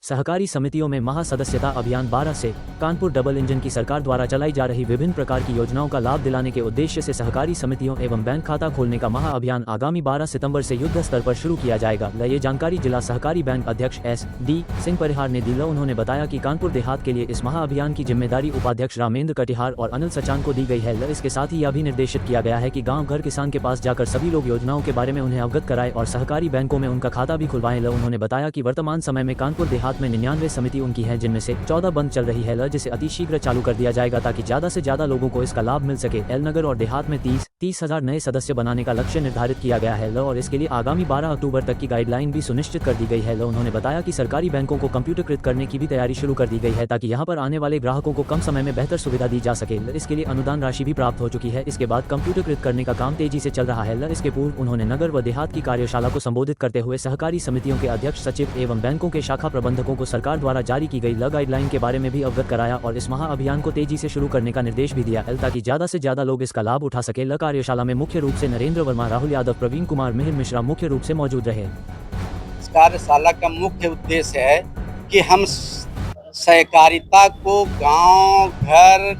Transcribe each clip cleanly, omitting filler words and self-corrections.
सहकारी समितियों में महासदस्यता अभियान 12 से कानपुर डबल इंजन की सरकार द्वारा चलाई जा रही विभिन्न प्रकार की योजनाओं का लाभ दिलाने के उद्देश्य से सहकारी समितियों एवं बैंक खाता खोलने का महाअभियान आगामी 12 सितंबर से युद्ध स्तर पर शुरू किया जाएगा। ये जानकारी जिला सहकारी बैंक अध्यक्ष SD सिंह परिहार ने दी। उन्होंने बताया कि कानपुर देहात के लिए इस महाअभियान की जिम्मेदारी उपाध्यक्ष रामेंद्र कटिहार और अनिल सचान को दी गई है। इसके साथ ही यह भी निर्देशित किया गया है कि गाँव घर किसान के पास जाकर सभी लोग योजनाओं के बारे में उन्हें अवगत कराएं और सहकारी बैंकों में उनका खाता भी खुलवाएं। उन्होंने बताया कि वर्तमान समय में कानपुर देहात में 99 समिति उनकी है, जिनमें से 14 बंद चल रही है, जिसे अतिशीघ्र चालू कर दिया जाएगा ताकि ज्यादा से ज्यादा लोगों को इसका लाभ मिल सके। नगर और देहात में 30,000 नए सदस्य बनाने का लक्ष्य निर्धारित किया गया है और इसके लिए आगामी 12 अक्टूबर तक की गाइडलाइन भी सुनिश्चित कर दी गई है। उन्होंने बताया कि सरकारी बैंकों को कंप्यूटरकृत करने की भी तैयारी शुरू कर दी गई है ताकि यहां पर आने वाले ग्राहकों को कम समय में बेहतर सुविधा दी जा सके। इसके लिए अनुदान राशि भी प्राप्त हो चुकी है। इसके बाद कंप्यूटरकृत करने का काम तेजी से चल रहा है। इसके पूर्व उन्होंने नगर व देहात की कार्यशाला को संबोधित करते हुए सहकारी समितियों के अध्यक्ष, सचिव एवं बैंकों के शाखा प्रबंधकों को सरकार द्वारा जारी की गई गाइडलाइन के बारे में भी अवगत कराया और इस महाअभियान को तेजी से शुरू करने का निर्देश भी दिया ताकि ज्यादा से ज्यादा लोग इसका लाभ उठा सके। कार्यशाला में मुख्य रूप से नरेंद्र वर्मा, राहुल यादव, प्रवीण कुमार, मिहिर मिश्रा मुख्य रूप से मौजूद रहे। इस कार्यशाला का मुख्य उद्देश्य है कि हम सहकारिता को गांव घर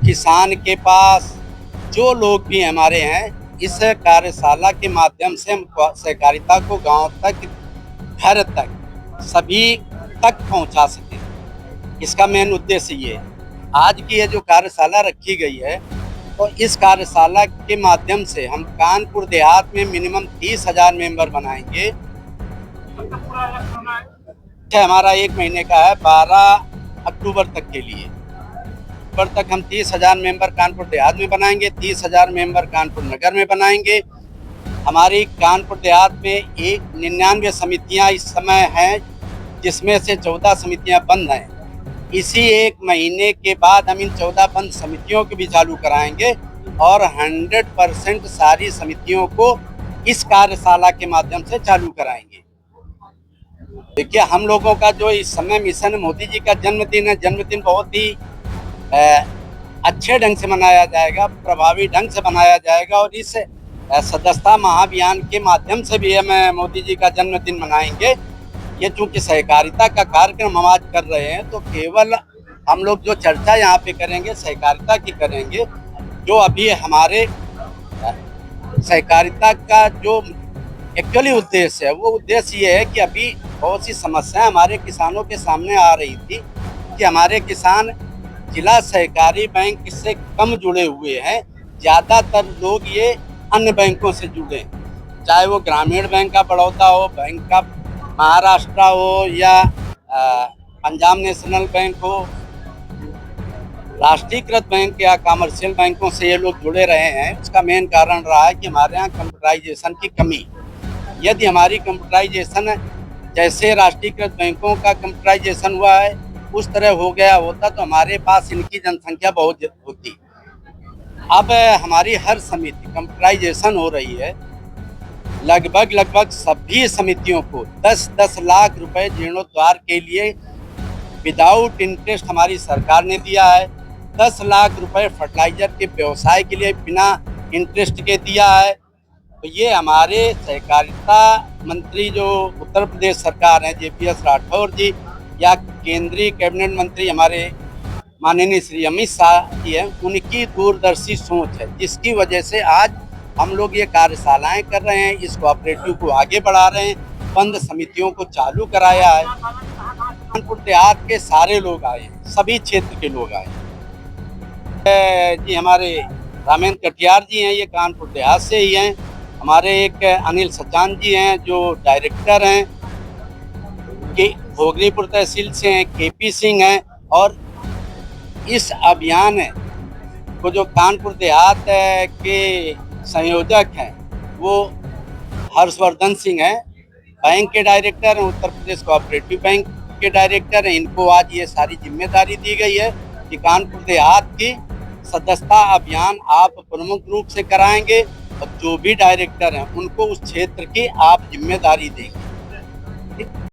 किसान के पास जो लोग भी हमारे हैं, इस कार्यशाला के माध्यम से हम सहकारिता को गांव तक, घर तक, सभी तक पहुंचा सके। इसका मेन उद्देश्य ये है। आज की ये जो कार्यशाला रखी गई है, तो इस कार्यशाला के माध्यम से हम कानपुर देहात में मिनिमम 30,000 मेंबर बनाएंगे। हमारा 1 महीने का है, 12 अक्टूबर तक के लिए। अक्टूबर तक हम 30,000 मेंबर कानपुर देहात में बनाएंगे, 30,000 मेंबर कानपुर नगर में बनाएंगे। हमारी कानपुर देहात में 99 समितियां इस समय हैं, जिसमें से 14 समितियां बंद हैं। इसी 1 महीने के बाद हम इन 14 बंद समितियों को भी चालू कराएंगे और 100% सारी समितियों को इस कार्यशाला के माध्यम से चालू कराएंगे। देखिए, हम लोगों का जो इस समय मिशन, मोदी जी का जन्मदिन है, जन्मदिन बहुत ही अच्छे ढंग से मनाया जाएगा, प्रभावी ढंग से मनाया जाएगा और इस सदस्यता महाअभियान के माध्यम से भी हम मोदी जी का जन्मदिन मनाएंगे। ये चूँकि सहकारिता का कार्यक्रम हम आज कर रहे हैं, तो केवल हम लोग जो चर्चा यहाँ पे करेंगे सहकारिता की करेंगे। जो अभी हमारे सहकारिता का जो एक्चुअली उद्देश्य है, वो उद्देश्य ये है कि अभी बहुत सी समस्याएं हमारे किसानों के सामने आ रही थी कि हमारे किसान जिला सहकारी बैंक से कम जुड़े हुए हैं। ज़्यादातर लोग ये अन्य बैंकों से जुड़े, चाहे वो ग्रामीण बैंक का बड़ौदा हो, बैंक का महाराष्ट्र हो या पंजाब नेशनल बैंक हो, राष्ट्रीयकृत बैंक या कमर्शियल बैंकों से ये लोग जुड़े रहे हैं। उसका मेन कारण रहा है कि हमारे यहाँ कंप्यूटराइजेशन की कमी। यदि हमारी कंप्यूटराइजेशन जैसे राष्ट्रीयकृत बैंकों का कंप्यूटराइजेशन हुआ है उस तरह हो गया होता, तो हमारे पास इनकी जनसंख्या बहुत होती। अब हमारी हर समिति कंप्यूटराइजेशन हो रही है। लगभग सभी समितियों को 10-10 लाख रुपए जीर्णोद्धार के लिए विदाउट इंटरेस्ट हमारी सरकार ने दिया है। 10 लाख रुपए फर्टिलाइजर के व्यवसाय के लिए बिना इंटरेस्ट के दिया है। तो ये हमारे सहकारिता मंत्री जो उत्तर प्रदेश सरकार है, JPS राठौर जी, या केंद्रीय कैबिनेट मंत्री हमारे माननीय श्री अमित शाह जी हैं, उनकी दूरदर्शी सोच है, जिसकी वजह से आज हम लोग ये कार्यशालाएं कर रहे हैं, इस कोऑपरेटिव को आगे बढ़ा रहे हैं, बंद समितियों को चालू कराया है। कानपुर देहात के सारे लोग आए हैं, सभी क्षेत्र के लोग आए हैं। जी हमारे रामेंद्र कटिहार जी हैं, ये कानपुर देहात से ही हैं। हमारे एक अनिल सचान जी हैं जो डायरेक्टर हैं, भोगरीपुर तहसील से हैं, KP सिंह हैं। और इस अभियान को जो कानपुर देहात के संयोजक हैं वो हर्षवर्धन सिंह हैं, बैंक के डायरेक्टर हैं, उत्तर प्रदेश कोऑपरेटिव बैंक के डायरेक्टर हैं। इनको आज ये सारी जिम्मेदारी दी गई है कि कानपुर देहात की सदस्यता अभियान आप प्रमुख रूप से कराएंगे और जो भी डायरेक्टर हैं उनको उस क्षेत्र की आप जिम्मेदारी देंगे।